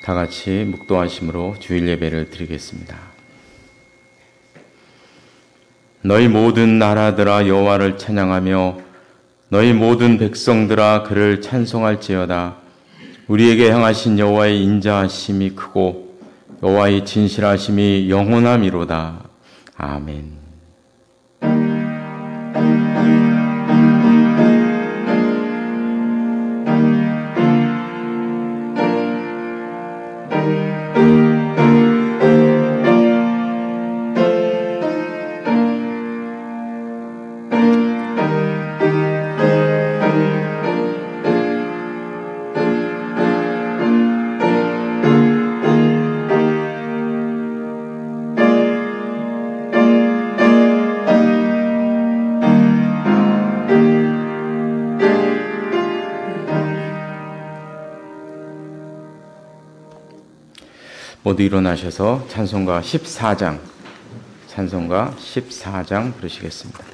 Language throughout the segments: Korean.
다 같이 묵도하심으로 주일 예배를 드리겠습니다. 너희 모든 나라들아 여호와를 찬양하며 너희 모든 백성들아 그를 찬송할지어다. 우리에게 향하신 여호와의 인자하심이 크고 여호와의 진실하심이 영원함이로다. 아멘. 모두 일어나셔서 찬송가 14장 부르시겠습니다.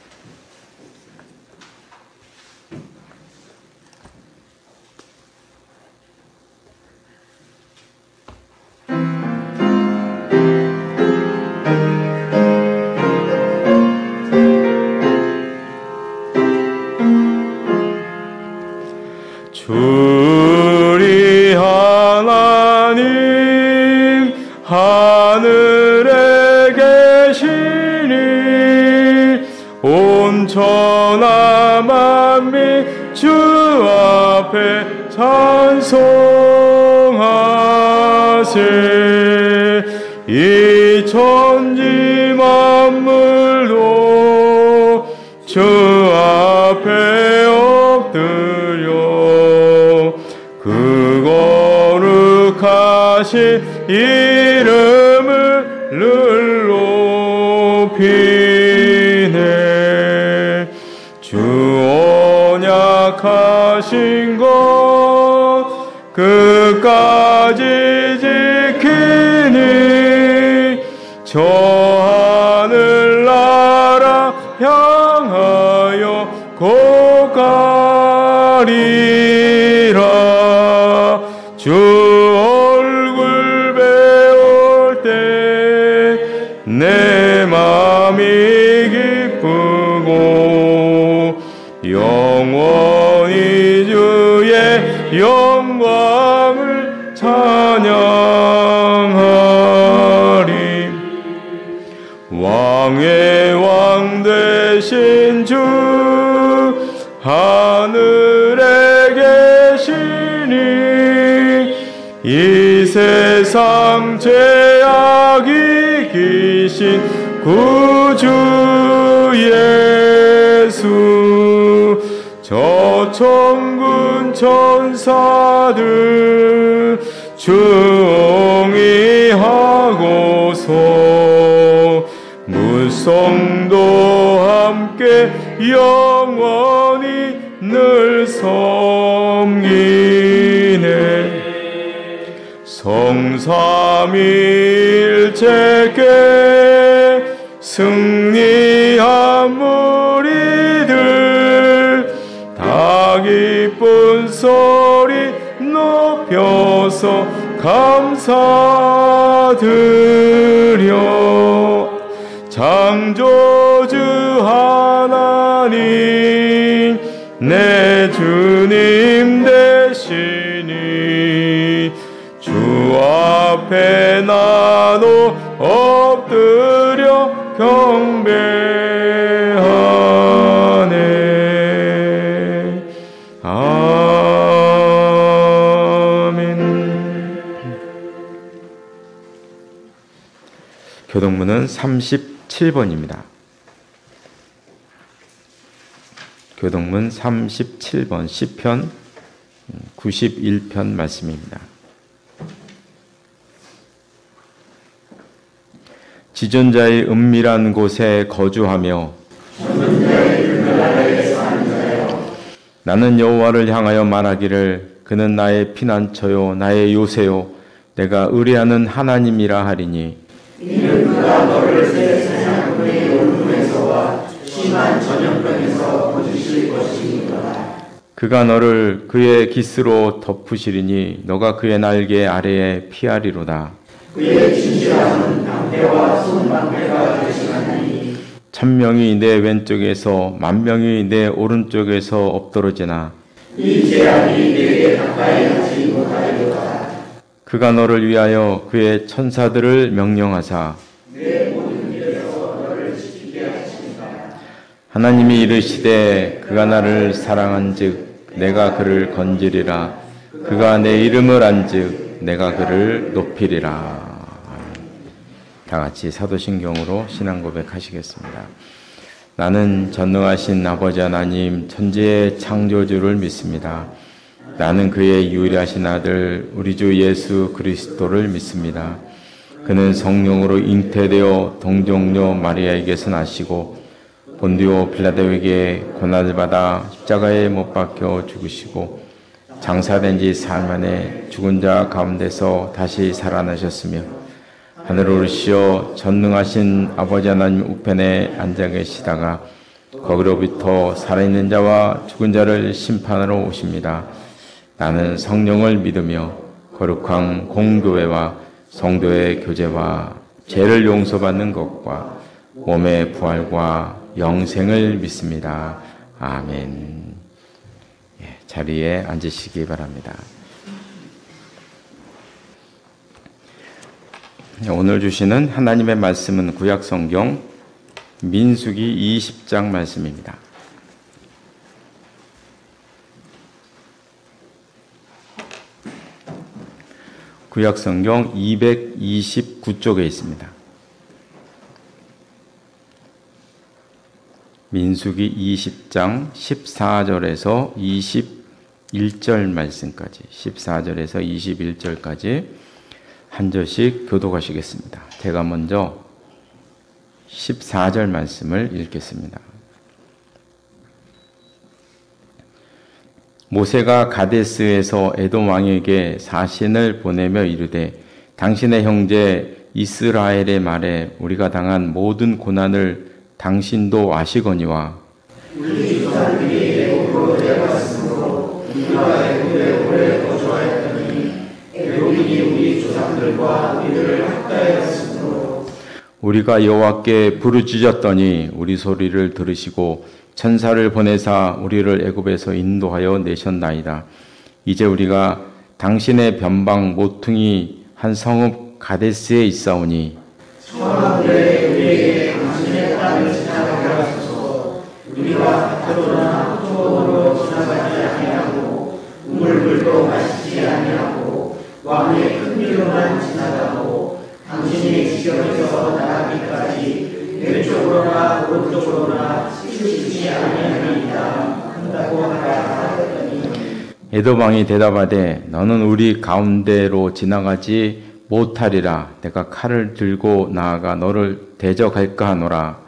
주리 하나님 하늘에 계시니 온 천하 만민 주 앞에 찬송하세. 이 천지 만물도 주 앞에 엎드려 그 거룩하신 이름을 늘 높이네. 주 언약하신 것 끝까지 지키니 저 하늘나라 향하여 곧 가리라. 주 얼굴 배울 때 내 맘이 기쁘고 영원히 주의 영광을 찬양하리. 왕의 왕 되신 주 하늘에 계시니 이 세상 죄악이 기신 구주 예수. 저 천군 천사들 중의하고서 물성도 함께 영원히 늘 섬기네. 성삼위일체께 승리한 무리들 다 기쁜 소리 높여서 감사드려. 창조주 하나님 내 주님 되시니 주 앞에 나도 엎드려 경배하네. 아멘. 교동문은 37번입니다. 교동문 37번 시편 91편 말씀입니다. 지존자의 은밀한 곳에 거주하며 나는 여호와를 향하여 말하기를 그는 나의 피난처요 나의 요새요 내가 의뢰하는 하나님이라 하리니. 이는 그가 너를 새 사냥꾼의 용궁에서와 심한 전염병에서 거두실 것이니라. 그가 너를 그의 깃으로 덮으시리니 너가 그의 날개 아래에 피하리로다. 그의 진실함은 방패와 손방패가 되시나니 1000명이 내 왼쪽에서 10,000명이 내 오른쪽에서 엎드러지나 이 재앙이 내게 가까이 하지 못하리로다. 그가 너를 위하여 그의 천사들을 명령하사 내 모든 길에서 너를 지키게 하시니라. 하나님이 이르시되 그가 나를 사랑한즉 내가 그를 건지리라. 그가 내 이름을 안즉 내가 그를 높이리라. 다 같이 사도신경으로 신앙 고백하시겠습니다. 나는 전능하신 아버지 하나님 천지의 창조주를 믿습니다. 나는 그의 유일하신 아들 우리 주 예수 그리스도를 믿습니다. 그는 성령으로 잉태되어 동정녀 마리아에게서 나시고 본디오 빌라도에게 고난을 받아 십자가에 못 박혀 죽으시고 장사된 지 사흘 만에 죽은 자 가운데서 다시 살아나셨으며 하늘을 오르시어 전능하신 아버지 하나님 우편에 앉아 계시다가 거기로부터 살아있는 자와 죽은 자를 심판하러 오십니다. 나는 성령을 믿으며 거룩한 공교회와 성도의 교제와 죄를 용서받는 것과 몸의 부활과 영생을 믿습니다. 아멘. 자리에 앉으시기 바랍니다. 오늘 주시는 하나님의 말씀은 구약성경 민수기 20장 말씀입니다. 구약성경 229쪽에 있습니다. 민수기 20장 14절에서 21절 말씀까지 14절에서 21절까지 한 절씩 교독하시겠습니다. 제가 먼저 14절 말씀을 읽겠습니다. 모세가 가데스에서 에돔 왕에게 사신을 보내며 이르되 당신의 형제 이스라엘의 말에 우리가 당한 모든 고난을 당신도 아시거니와 우리 조상들이 애굽으로 내려갔으므로 우리가 애굽에 오래 거주하였더니 애굽인이 우리 조상들과 우리를 학대하였으므로 우리가 여호와께 부르짖었더니 우리 소리를 들으시고 천사를 보내사 우리를 애굽에서 인도하여 내셨나이다. 이제 우리가 당신의 변방 모퉁이 한 성읍 가데스에 있사오니 청하되 우리에게 당신의 땅을 지나가게 하소서. 우리가 가토나 초원으로 지나가지 아니하고 우물물도 마시지 아니하고 왕의 큰 길로만 지나가고 당신이 지경에서 나가기까지 왼쪽으로나 오른쪽으로나 치우치지 아니하리이다 한다고 하라 하였더니 에돔 왕이 대답하되 너는 우리 가운데로 지나가지 못하리라. 내가 칼을 들고 나아가 너를 대적할까 하노라.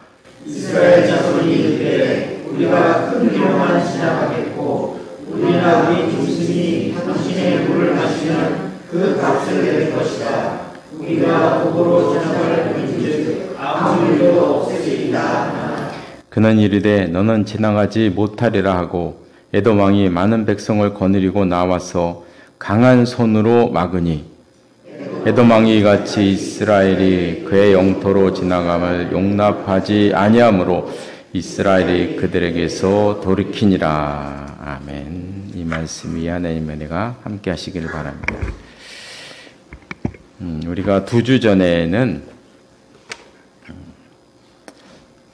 이스라엘 자손이 이르되 우리가 큰 길로만 지나가겠고 우리나 우리 중심이 당신의 물을 마시면 그 값을 낼 것이다. 우리가 도구로 지나갈 뿐인즉 아무 일도 없으리이다. 그는 이르되 너는 지나가지 못하리라 하고 에돔 왕이 많은 백성을 거느리고 나와서 강한 손으로 막으니 에돔 왕이 이같이 이스라엘이 그의 영토로 지나감을 용납하지 아니하므로 이스라엘이 그들에게서 돌이키니라. 아멘. 이 말씀 위에 하나님의 은혜가 함께 하시기를 바랍니다. 우리가 2주 전에는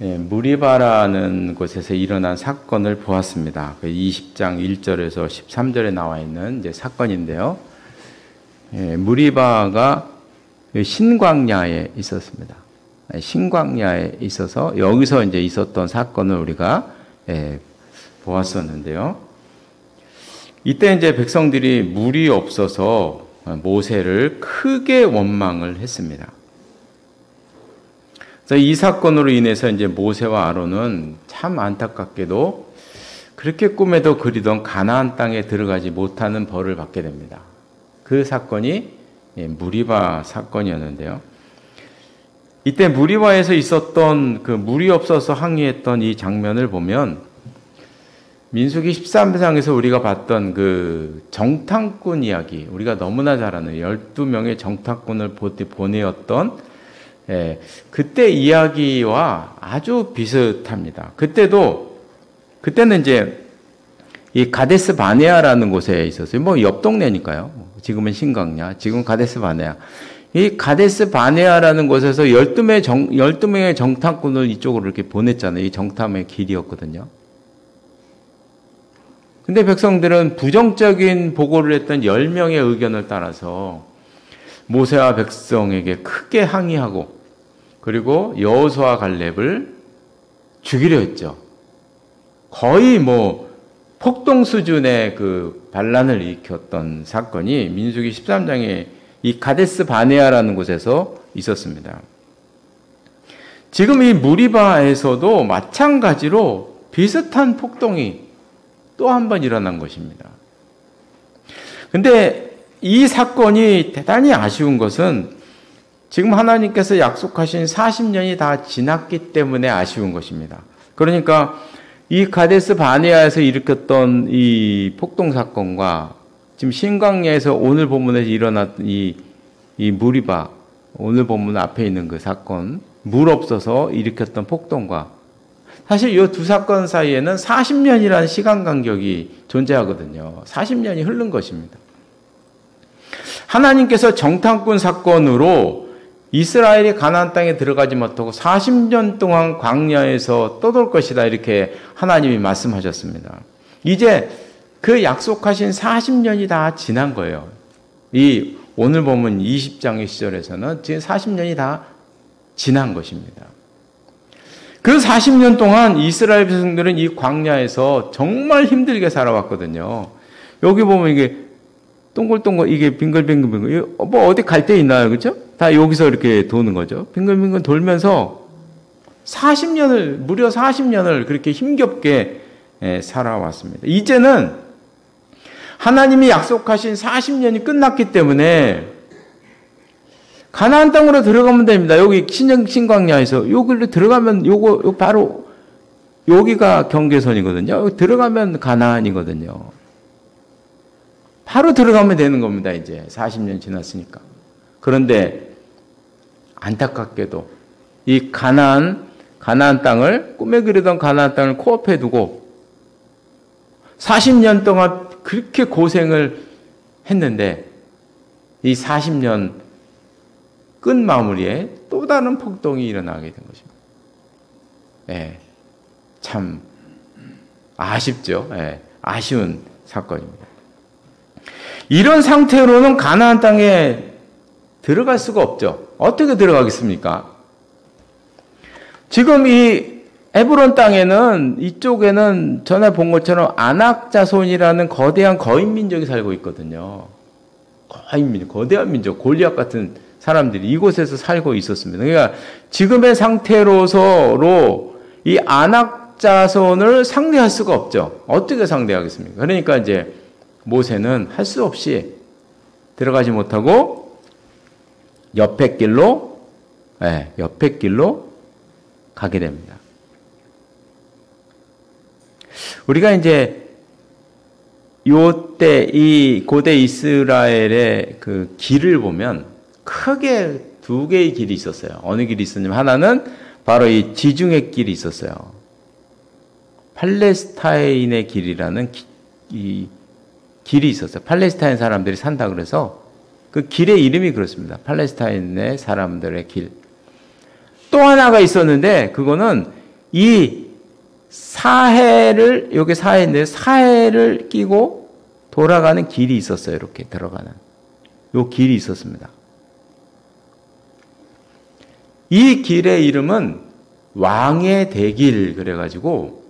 무리바라는 곳에서 일어난 사건을 보았습니다. 20장 1절에서 13절에 나와 있는 이제 사건인데요. 무리바가 신광야에 있었습니다. 신광야에 있어서 여기서 이제 있었던 사건을 우리가 보았었는데요. 이때 이제 백성들이 물이 없어서 모세를 크게 원망을 했습니다. 그래서 이 사건으로 인해서 이제 모세와 아론은 참 안타깝게도 그렇게 꿈에도 그리던 가나안 땅에 들어가지 못하는 벌을 받게 됩니다. 그 사건이 무리바 사건이었는데요. 이때 무리바에서 있었던 그 물이 없어서 항의했던 이 장면을 보면 민수기 13장에서 우리가 봤던 그 정탐꾼 이야기, 우리가 너무나 잘 아는 12명의 정탐꾼을 보내었던 그때 이야기와 아주 비슷합니다. 그때는 이제 이 가데스 바네아라는 곳에 있었어요. 뭐 옆 동네니까요. 지금은 신강야, 지금 가데스 바네아. 이 가데스 바네아라는 곳에서 12명의 정탐꾼을 이쪽으로 이렇게 보냈잖아요. 이 정탐의 길이었거든요. 근데 백성들은 부정적인 보고를 했던 10명의 의견을 따라서 모세와 백성에게 크게 항의하고 그리고 여호수아 갈렙을 죽이려 했죠. 거의 뭐 폭동 수준의 그 반란을 일으켰던 사건이 민수기 13장에 이 가데스 바네아라는 곳에서 있었습니다. 지금 이 무리바에서도 마찬가지로 비슷한 폭동이 또 한 번 일어난 것입니다. 근데 이 사건이 대단히 아쉬운 것은 지금 하나님께서 약속하신 40년이 다 지났기 때문에 아쉬운 것입니다. 그러니까 이 가데스 바네아에서 일으켰던 이 폭동 사건과 지금 신광야에서 오늘 본문에서 일어났던 이 무리바, 오늘 본문 앞에 있는 그 사건, 물 없어서 일으켰던 폭동과 사실 이 두 사건 사이에는 40년이라는 시간 간격이 존재하거든요. 40년이 흐른 것입니다. 하나님께서 정탐꾼 사건으로 이스라엘이 가나안 땅에 들어가지 못하고 40년 동안 광야에서 떠돌 것이다 이렇게 하나님이 말씀하셨습니다. 이제 그 약속하신 40년이 다 지난 거예요. 이 오늘 보면 20장의 시절에서는 지금 40년이 다 지난 것입니다. 그 40년 동안 이스라엘 백성들은 이 광야에서 정말 힘들게 살아왔거든요. 여기 보면 이게 동글동글 이게 빙글빙글 뭐 어디 갈 데 있나요? 그렇죠? 다 여기서 이렇게 도는 거죠. 빙글빙글 돌면서 무려 40년을 그렇게 힘겹게 살아왔습니다. 이제는 하나님이 약속하신 40년이 끝났기 때문에 가나안 땅으로 들어가면 됩니다. 여기 신광야에서 여기로 들어가면 요거 바로 여기가 경계선이거든요. 여기 들어가면 가나안이거든요. 바로 들어가면 되는 겁니다. 이제 40년 지났으니까. 그런데 안타깝게도 이 가나안 땅을 꿈에 그리던 가나안 땅을 코앞에 두고 40년 동안 그렇게 고생을 했는데 이 40년 끝 마무리에 또 다른 폭동이 일어나게 된 것입니다. 네, 참 아쉽죠. 네, 아쉬운 사건입니다. 이런 상태로는 가나안 땅에 들어갈 수가 없죠. 어떻게 들어가겠습니까? 지금 이 헤브론 땅에는 이쪽에는 전에 본 것처럼 아낙 자손이라는 거대한 거인 민족이 살고 있거든요. 거대한 민족, 골리앗 같은 사람들이 이곳에서 살고 있었습니다. 그러니까 지금의 상태로서로 이 아낙 자손을 상대할 수가 없죠. 어떻게 상대하겠습니까? 그러니까 이제 모세는 할 수 없이 들어가지 못하고 옆에 길로 가게 됩니다. 우리가 이제 요때 이 고대 이스라엘의 그 길을 보면 크게 두 개의 길이 있었어요. 어느 길이 있었냐면 하나는 바로 이 지중해 길이 있었어요. 팔레스타인의 길이라는 이 길이 있었어요. 팔레스타인 사람들이 산다 그래서 그 길의 이름이 그렇습니다. 팔레스타인의 사람들의 길. 또 하나가 있었는데 그거는 이 사해를 여기 사해인데 사해를 끼고 돌아가는 길이 있었어요. 이렇게 들어가는 요 길이 있었습니다. 이 길의 이름은 왕의 대길 그래가지고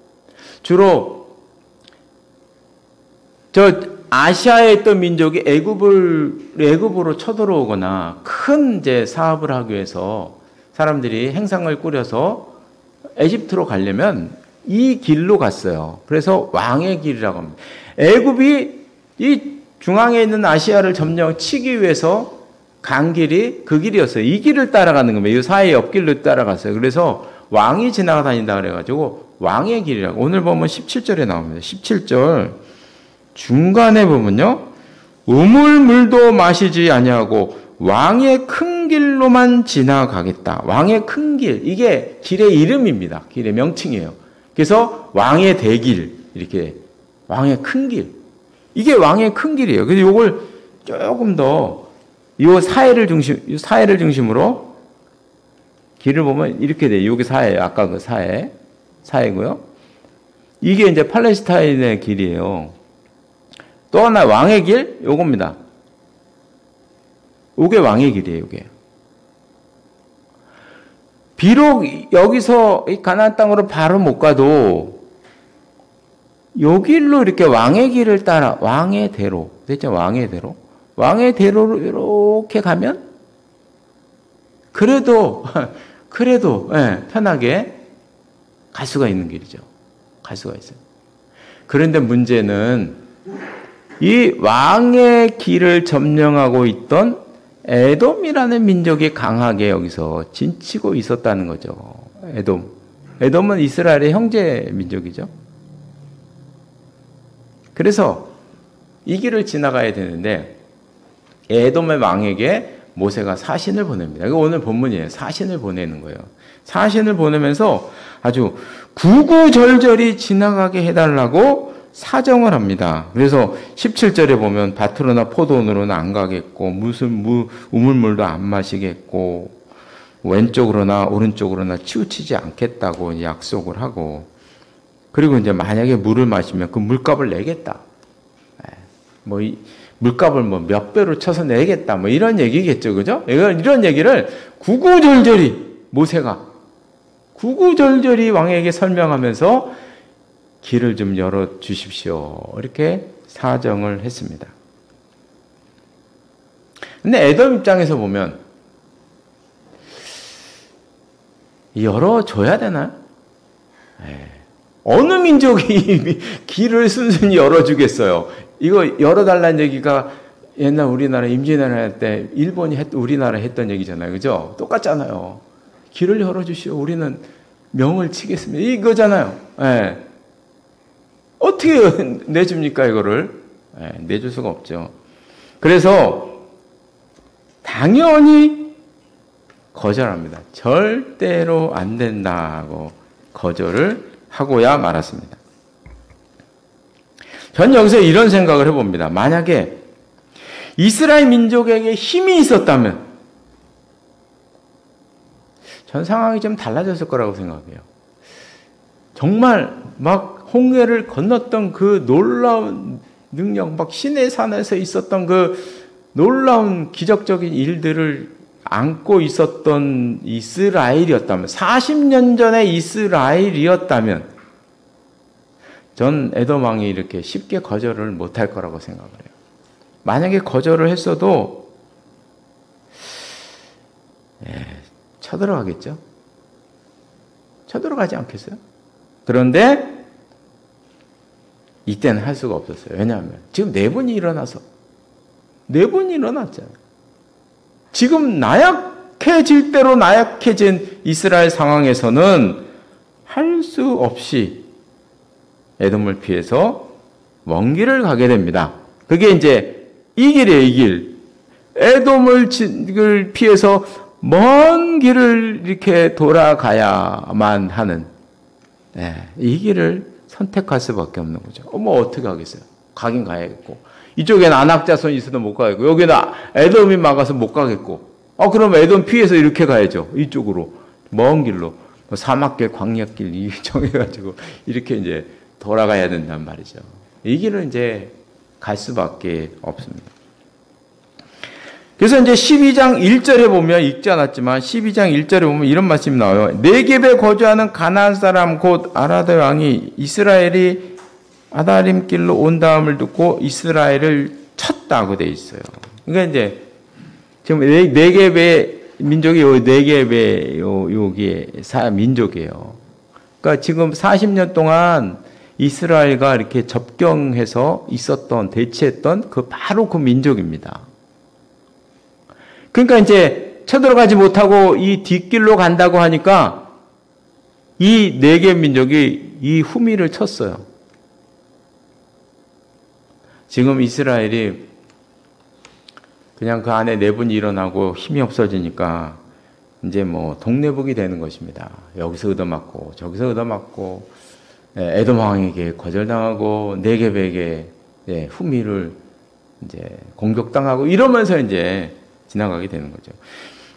주로 저 아시아에 있던 민족이 애굽으로 쳐들어오거나 큰 이제 사업을 하기 위해서 사람들이 행상을 꾸려서 에집트로 가려면 이 길로 갔어요. 그래서 왕의 길이라고 합니다. 애굽이 이 중앙에 있는 아시아를 점령치기 위해서 간 길이 그 길이었어요. 이 길을 따라가는 겁니다. 이 사해 옆길로 따라갔어요. 그래서 왕이 지나다닌다 그래가지고 왕의 길이라고. 오늘 보면 17절에 나옵니다. 17절 중간에 보면요. 우물물도 마시지 아니하고 왕의 큰 길로만 지나가겠다. 왕의 큰 길. 이게 길의 이름입니다. 길의 명칭이에요. 그래서 왕의 대길. 이렇게 왕의 큰 길. 이게 왕의 큰 길이에요. 그래서 이걸 조금 더 이 사해를 중심으로 길을 보면 이렇게 돼요. 여기 사해예요. 아까 그 사해고요. 이게 이제 팔레스타인의 길이에요. 또 하나 왕의 길, 요겁니다. 요게 왕의 길이에요, 요게. 비록 여기서 이 가나안 땅으로 바로 못 가도 요 길로 이렇게 왕의 길을 따라 왕의 대로, 됐죠? 왕의 대로. 왕의 대로로 이렇게 가면 그래도 예, 편하게 갈 수가 있는 길이죠. 갈 수가 있어요. 그런데 문제는 이 왕의 길을 점령하고 있던 에돔이라는 민족이 강하게 여기서 진치고 있었다는 거죠. 에돔은 이스라엘의 형제 민족이죠. 그래서 이 길을 지나가야 되는데 에돔의 왕에게 모세가 사신을 보냅니다. 이거 오늘 본문이에요. 사신을 보내는 거예요. 사신을 보내면서 아주 구구절절히 지나가게 해달라고 사정을 합니다. 그래서 17절에 보면 밭으로나 포도원으로는 안 가겠고 무슨 우물물도 안 마시겠고 왼쪽으로나 오른쪽으로나 치우치지 않겠다고 약속을 하고, 그리고 이제 만약에 물을 마시면 그 물값을 내겠다. 뭐 물값을 뭐 몇 배로 쳐서 내겠다. 뭐 이런 얘기겠죠. 그죠? 이런 얘기를 모세가 구구절절히 왕에게 설명하면서 길을 좀 열어 주십시오. 이렇게 사정을 했습니다. 근데 에돔 입장에서 보면 열어줘야 되나요? 어느 민족이 길을 순순히 열어주겠어요? 이거 열어달라는 얘기가 옛날 우리나라 임진왜란 할 때 일본이 우리나라 했던 얘기잖아요. 그죠? 똑같잖아요. 길을 열어주시오. 우리는 명을 치겠습니다. 이거잖아요. 예. 어떻게 내줍니까, 이거를? 예, 내줄 수가 없죠. 그래서 당연히 거절합니다. 절대로 안 된다고 거절을 하고야 말았습니다. 전 여기서 이런 생각을 해봅니다. 만약에 이스라엘 민족에게 힘이 있었다면 전 상황이 좀 달라졌을 거라고 생각해요. 정말 막 홍해를 건넜던 그 놀라운 능력, 막 시내 산에서 있었던 그 놀라운 기적적인 일들을 안고 있었던 이스라엘이었다면, 40년 전의 이스라엘이었다면 전 에돔 왕이 이렇게 쉽게 거절을 못할 거라고 생각을 해요. 만약에 거절을 했어도 쳐들어가겠죠? 쳐들어가지 않겠어요? 그런데 이때는 할 수가 없었어요. 왜냐하면 지금 4번이 일어나서 4번이 일어났잖아요. 지금 나약해질 대로 나약해진 이스라엘 상황에서는 할 수 없이 에돔을 피해서 먼 길을 가게 됩니다. 그게 이제 이 길이에요, 이 길. 에돔을 피해서 먼 길을 이렇게 돌아가야만 하는, 이 길을 선택할 수밖에 없는 거죠. 뭐 어떻게 하겠어요? 가긴 가야겠고. 이쪽엔 안악자손이 있어도 못 가겠고, 여기는 에돔이 막아서 못 가겠고. 그럼 에돔 피해서 이렇게 가야죠. 이쪽으로. 먼 길로. 사막길, 광야길 정해가지고 이렇게 이제 돌아가야 된단 말이죠. 이 길은 이제 갈 수밖에 없습니다. 그래서 이제 12장 1절에 보면, 읽지 않았지만 12장 1절에 보면 이런 말씀이 나와요. 네겝에 거주하는 가나안 사람 곧 아라드 왕이 이스라엘이 아다림 길로 온 다음을 듣고 이스라엘을 쳤다고 돼 있어요. 그러니까 이제 지금 네겝의 민족이 네겝의 여기에 민족이에요. 그러니까 지금 40년 동안 이스라엘과 이렇게 접경해서 대치했던 바로 그 민족입니다. 그러니까 이제 쳐들어가지 못하고 이 뒷길로 간다고 하니까 이 네개 민족이 이 후미를 쳤어요. 지금 이스라엘이 그냥 그 안에 내분이 일어나고 힘이 없어지니까 이제 뭐 동네북이 되는 것입니다. 여기서 얻어맞고 저기서 얻어맞고 에돔 왕에게 거절당하고 네겝에게 후미를 이제 공격당하고 이러면서 이제 지나가게 되는 거죠.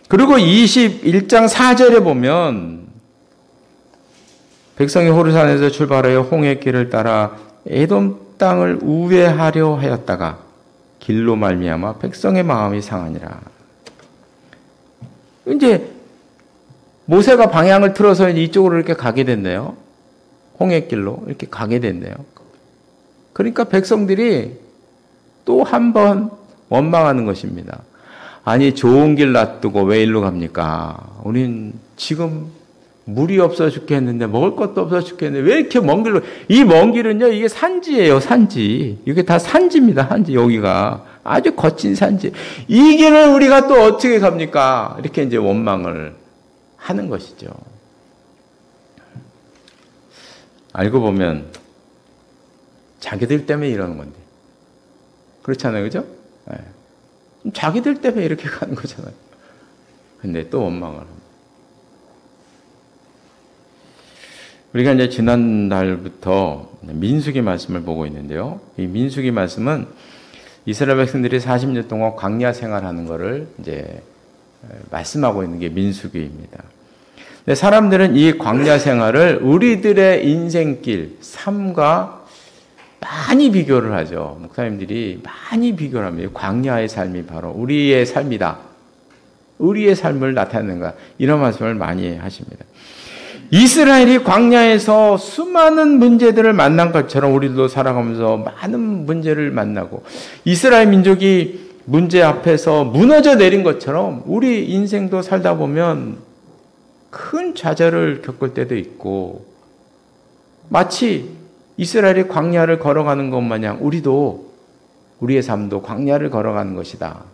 그리고 21장 4절에 보면 백성이 호르산에서 출발하여 홍해길을 따라 에돔 땅을 우회하려 하였다가 길로 말미암아 백성의 마음이 상하니라. 이제 모세가 방향을 틀어서 이쪽으로 이렇게 가게 됐네요. 홍해길로 이렇게 가게 됐네요. 그러니까 백성들이 또 한 번 원망하는 것입니다. 아니 좋은 길 놔두고 왜 일로 갑니까? 우린 지금 물이 없어 죽겠는데 먹을 것도 없어 죽겠는데 왜 이렇게 먼 길로. 이 먼 길은요, 이게 산지예요. 산지. 이게 다 산지입니다. 산지. 여기가 아주 거친 산지. 이 길을 우리가 또 어떻게 갑니까? 이렇게 이제 원망을 하는 것이죠. 알고 보면 자기들 때문에 이러는 건데. 그렇잖아요. 그죠? 네. 자기들 때문에 이렇게 가는 거잖아요. 근데 또 원망을 합니다. 우리가 이제 지난달부터 민수기 말씀을 보고 있는데요. 이 민수기 말씀은 이스라엘 백성들이 40년 동안 광야 생활하는 것을 이제 말씀하고 있는 게 민수기입니다. 근데 사람들은 이 광야 생활을 우리들의 인생길, 삶과 많이 비교를 하죠. 목사님들이 많이 비교를 합니다. 광야의 삶이 바로 우리의 삶이다. 우리의 삶을 나타내는 것. 이런 말씀을 많이 하십니다. 이스라엘이 광야에서 수많은 문제들을 만난 것처럼 우리도 살아가면서 많은 문제를 만나고 이스라엘 민족이 문제 앞에서 무너져 내린 것처럼 우리 인생도 살다 보면 큰 좌절을 겪을 때도 있고 마치 이스라엘이 광야를 걸어가는 것 마냥 우리도 우리의 삶도 광야를 걸어가는 것이다.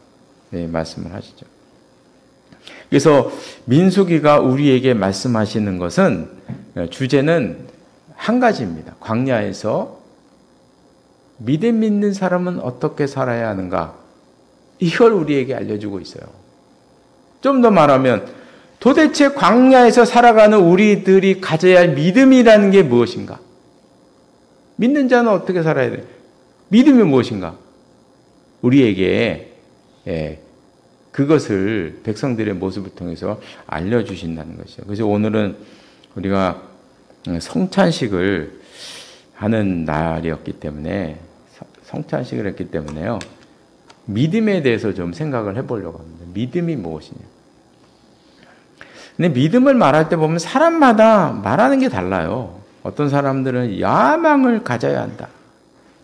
네, 말씀을 하시죠. 그래서 민수기가 우리에게 말씀하시는 것은 주제는 한 가지입니다. 광야에서 믿음 있는 사람은 어떻게 살아야 하는가? 이걸 우리에게 알려주고 있어요. 좀 더 말하면 도대체 광야에서 살아가는 우리들이 가져야 할 믿음이라는 게 무엇인가? 믿는 자는 어떻게 살아야 돼? 믿음이 무엇인가? 우리에게 그것을 백성들의 모습을 통해서 알려주신다는 것이죠. 그래서 오늘은 우리가 성찬식을 하는 날이었기 때문에 성찬식을 했기 때문에요. 믿음에 대해서 좀 생각을 해보려고 합니다. 믿음이 무엇이냐. 근데 믿음을 말할 때 보면 사람마다 말하는 게 달라요. 어떤 사람들은 야망을 가져야 한다.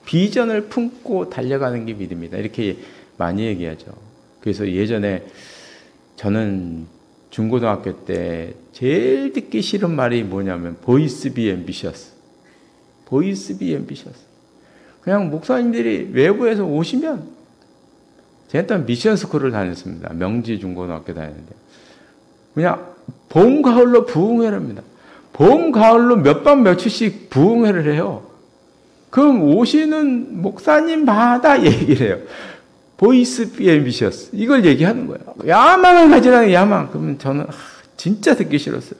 비전을 품고 달려가는 게 믿음이다. 이렇게 많이 얘기하죠. 그래서 예전에 저는 중고등학교 때 제일 듣기 싫은 말이 뭐냐면 보이스 비 앰비셔스. 보이스 비 앰비셔스. 그냥 목사님들이 외부에서 오시면 제가 또 미션 스쿨을 다녔습니다. 명지 중고등학교 다녔는데 그냥 봄 가을로 부흥회를 합니다. 봄 가을로 몇 박 며칠씩 부흥회를 해요. 그럼 오시는 목사님마다 얘기를 해요. 보이스 비 앰비셔스. 이걸 얘기하는 거예요. 야망을 가지라는 야망. 그러면 저는 진짜 듣기 싫었어요.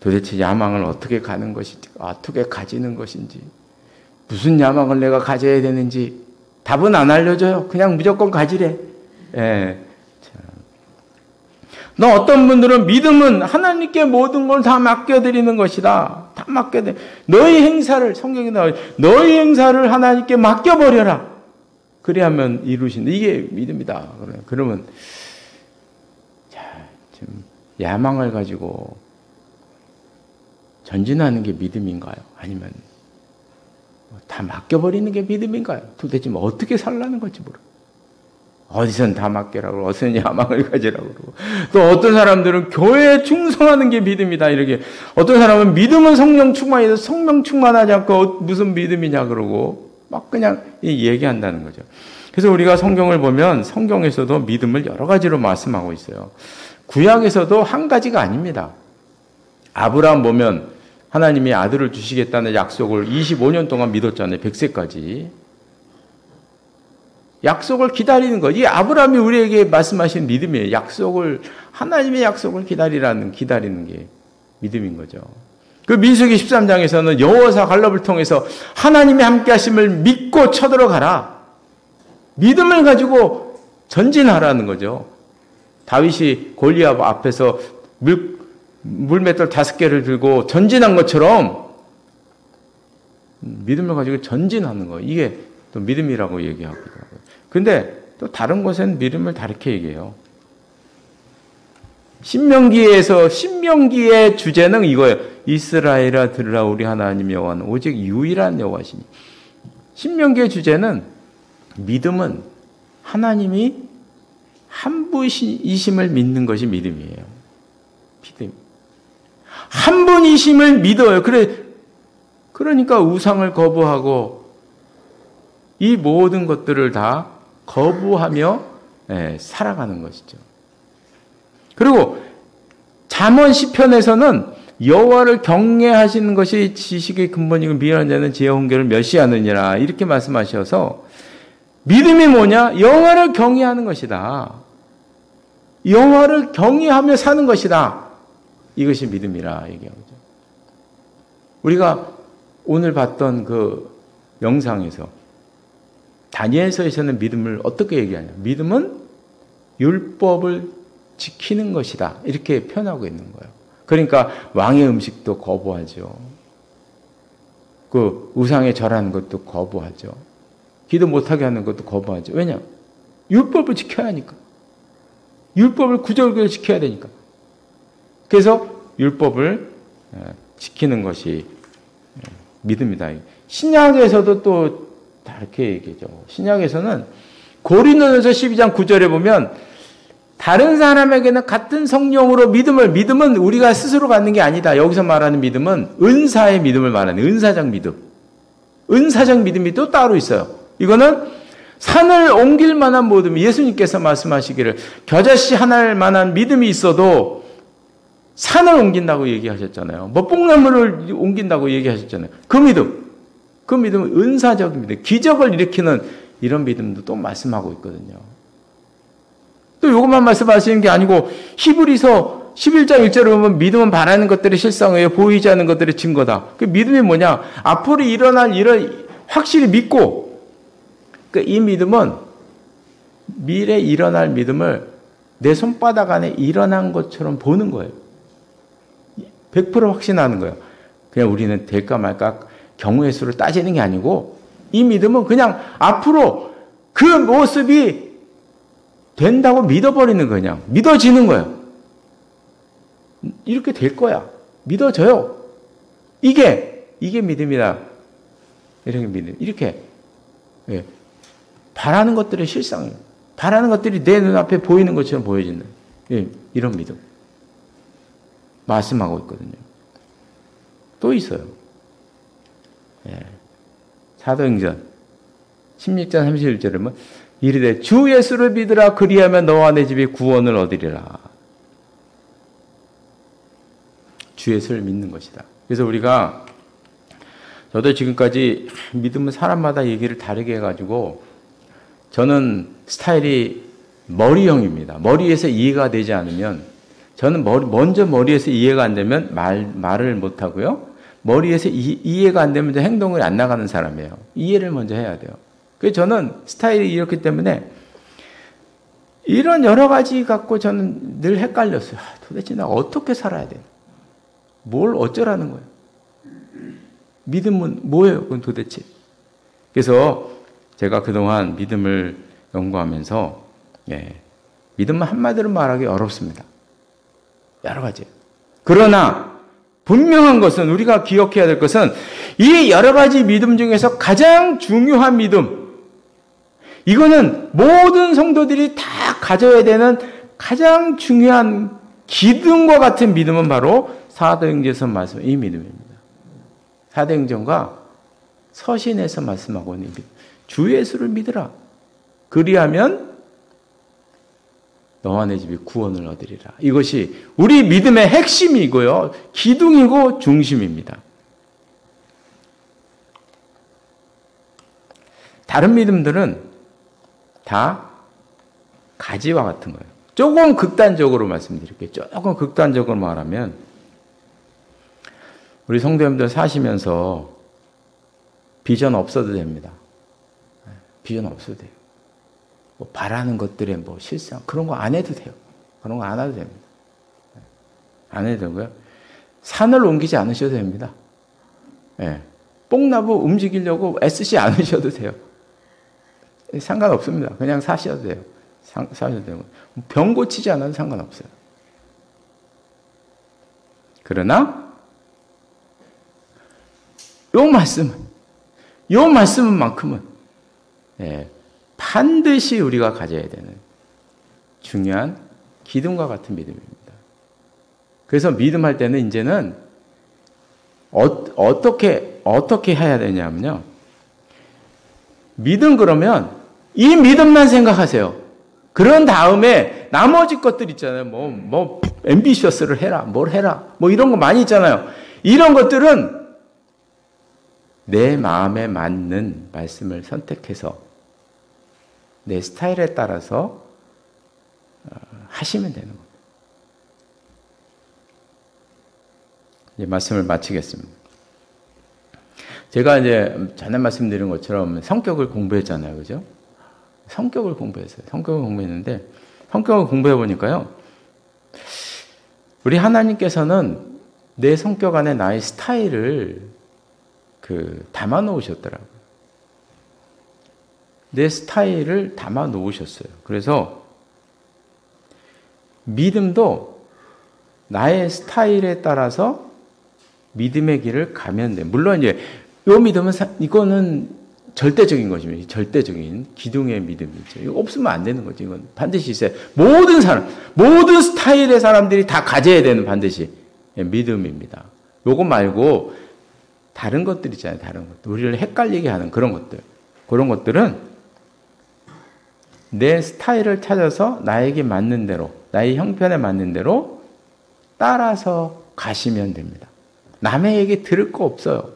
도대체 야망을 어떻게 가는 것인지, 어떻게 가지는 것인지, 무슨 야망을 내가 가져야 되는지 답은 안 알려줘요. 그냥 무조건 가지래. 예. 너 어떤 분들은 믿음은 하나님께 모든 걸 다 맡겨드리는 것이다. 다 맡겨드려. 너희 행사를, 성경에 나와요. 너희 행사를 하나님께 맡겨버려라. 그래야만 이루신다. 이게 믿음이다. 그러면, 자, 지금 야망을 가지고 전진하는 게 믿음인가요? 아니면 다 맡겨버리는 게 믿음인가요? 도대체 뭐 어떻게 살라는 건지 모르고. 어디선 다 맡겨라고, 어디선 야망을 가지라고 그러고. 또 어떤 사람들은 교회에 충성하는 게 믿음이다. 이렇게. 어떤 사람은 믿음은 성령 충만해서 성령 충만하지 않고 무슨 믿음이냐 그러고 막 그냥 얘기한다는 거죠. 그래서 우리가 성경을 보면 성경에서도 믿음을 여러 가지로 말씀하고 있어요. 구약에서도 한 가지가 아닙니다. 아브라함 보면 하나님이 아들을 주시겠다는 약속을 25년 동안 믿었잖아요. 100세까지. 약속을 기다리는 거. 이 아브라함이 우리에게 말씀하신 믿음이에요. 하나님의 약속을 기다리는 게 믿음인 거죠. 그 민수기 13장에서는 여호와사 갈렙을 통해서 하나님의 함께 하심을 믿고 쳐들어가라. 믿음을 가지고 전진하라는 거죠. 다윗이 골리앗 앞에서 물맷돌 5개를 들고 전진한 것처럼 믿음을 가지고 전진하는 거예요. 이게 또 믿음이라고 얘기하거든요. 근데 또 다른 곳엔 믿음을 다르게 얘기해요. 신명기의 주제는 이거예요. 이스라엘아 들으라 우리 하나님 여호와는 오직 유일한 여호와시니. 신명기의 주제는 믿음은 하나님이 한 분이심을 믿는 것이 믿음이에요. 믿음. 한 분이심을 믿어요. 그러니까 우상을 거부하고 이 모든 것들을 다 거부하며 살아가는 것이죠. 그리고 잠언 시편에서는 여호와를 경외하시는 것이 지식의 근본이고 미련한 자는 지혜와 훈계를 멸시하느니라 이렇게 말씀하셔서 믿음이 뭐냐? 여호와를 경외하는 것이다. 여호와를 경외하며 사는 것이다. 이것이 믿음이라 얘기하죠. 우리가 오늘 봤던 그 영상에서 다니엘서에서는 믿음을 어떻게 얘기하냐? 믿음은 율법을 지키는 것이다. 이렇게 표현하고 있는 거예요. 그러니까 왕의 음식도 거부하죠. 그 우상에 절하는 것도 거부하죠. 기도 못하게 하는 것도 거부하죠. 왜냐? 율법을 지켜야 하니까. 율법을 구절구절 지켜야 되니까. 그래서 율법을 지키는 것이 믿음이다. 신약에서도 또 다르게 얘기죠. 신약에서는 고린도전서 12장 9절에 보면 다른 사람에게는 같은 성령으로 믿음은 우리가 스스로 갖는 게 아니다. 여기서 말하는 믿음은 은사의 믿음을 말하는 은사적 믿음. 은사적 믿음이 또 따로 있어요. 이거는 산을 옮길 만한 모든 예수님께서 말씀하시기를 겨자씨 하나일 만한 믿음이 있어도 산을 옮긴다고 얘기하셨잖아요. 뭐 뽕나무를 옮긴다고 얘기하셨잖아요. 그 믿음은 은사적 믿음, 기적을 일으키는 이런 믿음도 또 말씀하고 있거든요. 또 이것만 말씀하시는 게 아니고 히브리서 11장 1절에 보면 믿음은 바라는 것들의 실상이에요. 보이지 않는 것들의 증거다. 그 믿음이 뭐냐? 앞으로 일어날 일을 확실히 믿고 이 믿음은 미래 일어날 믿음을 내 손바닥 안에 일어난 것처럼 보는 거예요. 100% 확신하는 거예요. 그냥 우리는 될까 말까 경우의 수를 따지는 게 아니고 이 믿음은 그냥 앞으로 그 모습이 된다고 믿어버리는 거냐. 믿어지는 거예요. 이렇게 될 거야. 믿어져요. 이게 믿음이다. 이렇게 믿음. 이렇게 바라는 것들의 실상이에요. 바라는 것들이 내 눈앞에 보이는 것처럼 보여지는 이런 믿음. 말씀하고 있거든요. 또 있어요. 사도행전 16장 31절에 보면 이르되 주 예수를 믿으라 그리하면 너와 내 집이 구원을 얻으리라. 주 예수를 믿는 것이다. 그래서 우리가 저도 지금까지 믿음은 사람마다 얘기를 다르게 해가지고 저는 스타일이 머리형입니다. 머리에서 이해가 되지 않으면 저는 먼저 머리에서 이해가 안 되면 말을 못 하고요. 머리에서 이해가 안 되면 행동을 안 나가는 사람이에요. 이해를 먼저 해야 돼요. 그래서 저는 스타일이 이렇기 때문에 이런 여러 가지 갖고 저는 늘 헷갈렸어요. 도대체 나 어떻게 살아야 돼? 뭘 어쩌라는 거예요? 믿음은 뭐예요? 그건 도대체. 그래서 제가 그동안 믿음을 연구하면서 믿음은 한마디로 말하기 어렵습니다. 여러 가지. 그러나 분명한 것은 우리가 기억해야 될 것은 이 여러 가지 믿음 중에서 가장 중요한 믿음, 이거는 모든 성도들이 다 가져야 되는 가장 중요한 기둥과 같은 믿음은 바로 사도행전에서 말씀하는 이 믿음입니다. 사도행전과 서신에서 말씀하고 있는 믿음. 주 예수를 믿으라. 그리하면 너와 내 집이 구원을 얻으리라. 이것이 우리 믿음의 핵심이고요. 기둥이고 중심입니다. 다른 믿음들은 다 가지와 같은 거예요. 조금 극단적으로 말씀드릴게요. 조금 극단적으로 말하면 우리 성도님들 사시면서 비전 없어도 됩니다. 비전 없어도 돼요. 뭐 바라는 것들의 뭐 실상 그런 거 안 해도 돼요. 그런 거 안 해도 됩니다. 안 해도 되고요. 산을 옮기지 않으셔도 됩니다. 예. 뽕나무 움직이려고 애쓰지 않으셔도 돼요. 상관없습니다. 그냥 사셔도 돼요. 사셔도 되고 병 고치지 않아도 상관없어요. 그러나 요 말씀만큼은 반드시 우리가 가져야 되는 중요한 기둥과 같은 믿음입니다. 그래서 믿음할 때는 이제는 어떻게 해야 되냐면요. 믿음 그러면 이 믿음만 생각하세요. 그런 다음에 나머지 것들 있잖아요. 뭐 앰비셔스를 해라, 뭘 해라, 뭐 이런 거 많이 있잖아요. 이런 것들은 내 마음에 맞는 말씀을 선택해서 내 스타일에 따라서 하시면 되는 겁니다. 이제 말씀을 마치겠습니다. 제가 이제 전에 말씀드린 것처럼 성격을 공부했잖아요. 그죠? 성격을 공부했어요. 성격을 공부했는데 성격을 공부해 보니까요. 우리 하나님께서는 내 성격 안에 나의 스타일을 담아 놓으셨더라고요. 내 스타일을 담아 놓으셨어요. 그래서 믿음도 나의 스타일에 따라서 믿음의 길을 가면 돼. 물론 이제 이 믿음은 이거는 절대적인 것입니다. 절대적인 기둥의 믿음이죠. 이거 없으면 안 되는 거죠. 이건 반드시 있어요. 모든 스타일의 사람들이 다 가져야 되는 반드시 믿음입니다. 요거 말고 다른 것들 있잖아요. 다른 것들. 우리를 헷갈리게 하는 그런 것들. 그런 것들은 내 스타일을 찾아서 나에게 맞는 대로, 나의 형편에 맞는 대로 따라서 가시면 됩니다. 남의 얘기 들을 거 없어요.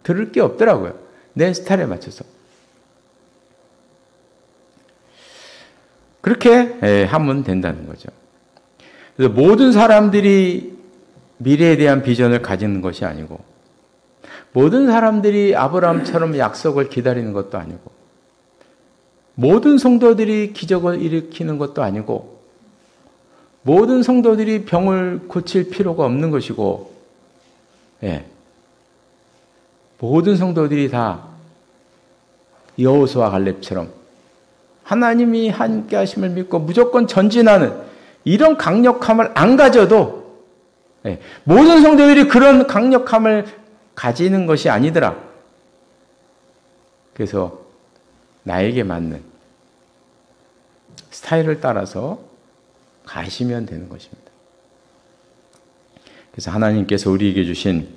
들을 게 없더라고요. 내 스타일에 맞춰서. 그렇게 하면 된다는 거죠. 그래서 모든 사람들이 미래에 대한 비전을 가지는 것이 아니고, 모든 사람들이 아브라함처럼 약속을 기다리는 것도 아니고, 모든 성도들이 기적을 일으키는 것도 아니고, 모든 성도들이 병을 고칠 필요가 없는 것이고, 모든 성도들이 다 여호수아 갈렙처럼 하나님이 함께 하심을 믿고 무조건 전진하는 이런 강력함을 안 가져도 모든 성도들이 그런 강력함을 가지는 것이 아니더라. 그래서 나에게 맞는 스타일을 따라서 가시면 되는 것입니다. 그래서 하나님께서 우리에게 주신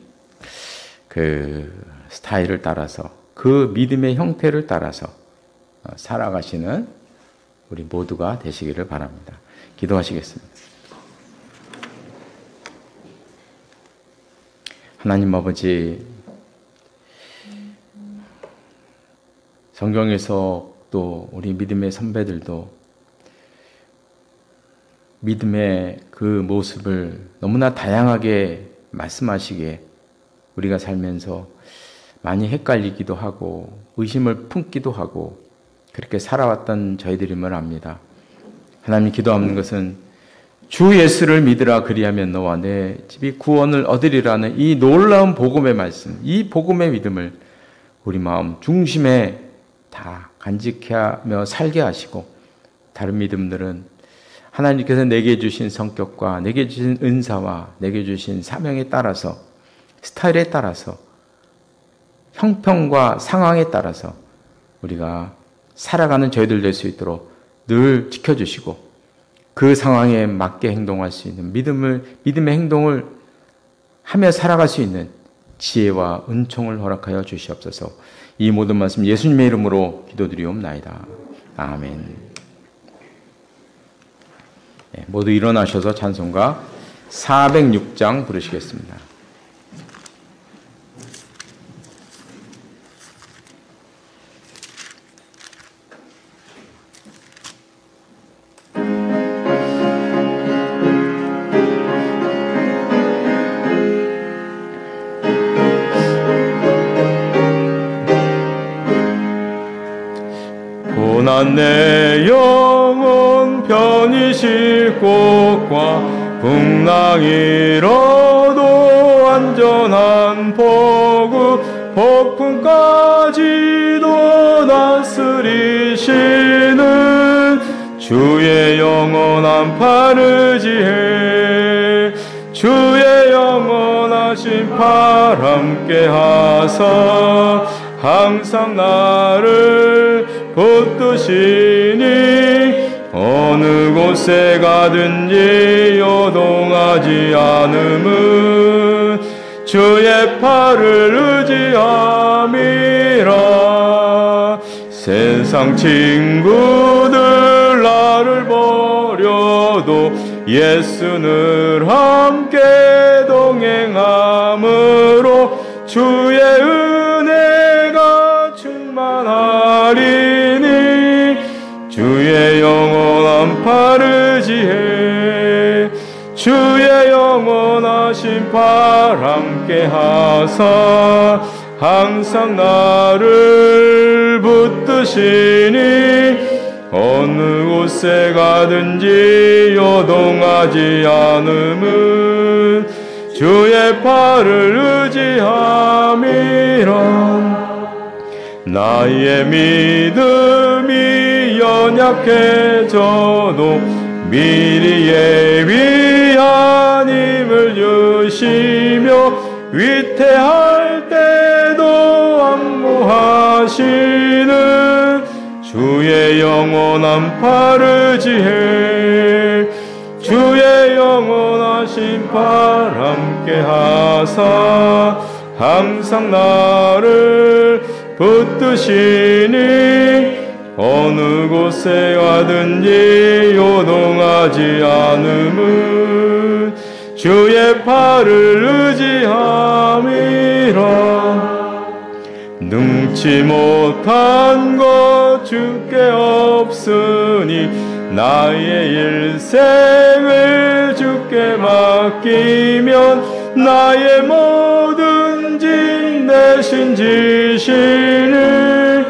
그 스타일을 따라서 그 믿음의 형태를 따라서 살아가시는 우리 모두가 되시기를 바랍니다. 기도하시겠습니다. 하나님 아버지, 성경에서 또 우리 믿음의 선배들도 믿음의 그 모습을 너무나 다양하게 말씀하시기에 우리가 살면서 많이 헷갈리기도 하고 의심을 품기도 하고 그렇게 살아왔던 저희들임을 압니다. 하나님, 기도하는 것은 주 예수를 믿으라 그리하면 너와 내 집이 구원을 얻으리라는 이 놀라운 복음의 말씀, 이 복음의 믿음을 우리 마음 중심에 다 간직하며 살게 하시고, 다른 믿음들은 하나님께서 내게 주신 성격과 내게 주신 은사와 내게 주신 사명에 따라서, 스타일에 따라서, 형편과 상황에 따라서 우리가 살아가는 저희들 될 수 있도록 늘 지켜주시고, 그 상황에 맞게 행동할 수 있는 믿음의 행동을 하며 살아갈 수 있는 지혜와 은총을 허락하여 주시옵소서. 이 모든 말씀 예수님의 이름으로 기도드리옵나이다. 아멘. 모두 일어나셔서 찬송가 406장 부르시겠습니다. 고난 내 영혼 편히 쉴 곳과 풍랑이로도 안전한 포구 폭풍까지도 다스리시는 주의 영원한 팔을 지혜 주의 영원하신 팔 함께 하사 항상 나를 붙드시니 어느 곳에 가든지 요동하지 않음은 주의 팔을 의지함이라. 세상 친구들 나를 버려도 예수 늘 함께 동행함으로 주의 은혜가 충만하리니 주의 영원한 팔을 지혜 주의 영원하신 팔 함께 하사 항상 나를 붙드시니 어느 곳에 가든지 요동하지 않음은 주의 팔을 의지함이라. 나의 믿음이 연약해져도 미리 예비한 힘을 주시며 위태할 때도 안무하시는 주의 영원한 팔을 지혜 주의 영원하신 팔 함께 하사 항상 나를 붙드시니 어느 곳에 가든지 요동하지 않음은 주의 팔을 의지함이라. 능치 못한 것 주께 없으니 나의 일생을 주께 맡기면 나의 모든 짐 대신 지시는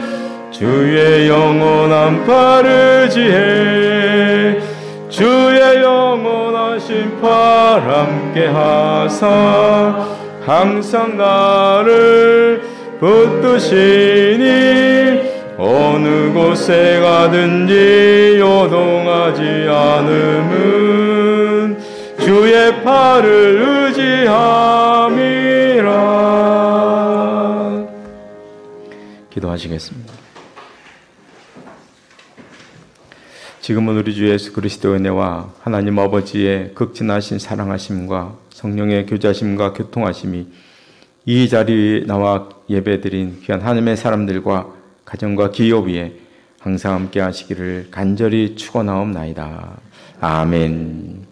주의 영원한 팔을 지혜 주의 영원하신 팔 함께 하사 항상 나를 붙드시니 어느 곳에 가든지 요동하지 않음은 주의 팔을 의지함이라. 기도하시겠습니다. 지금은 우리 주 예수 그리스도의 은혜와 하나님 아버지의 극진하신 사랑하심과 성령의 교제하심과 교통하심이 이 자리에 나와 예배드린 귀한 하나님의 사람들과 가정과 기업 위에 항상 함께 하시기를 간절히 축원하옵나이다. 아멘.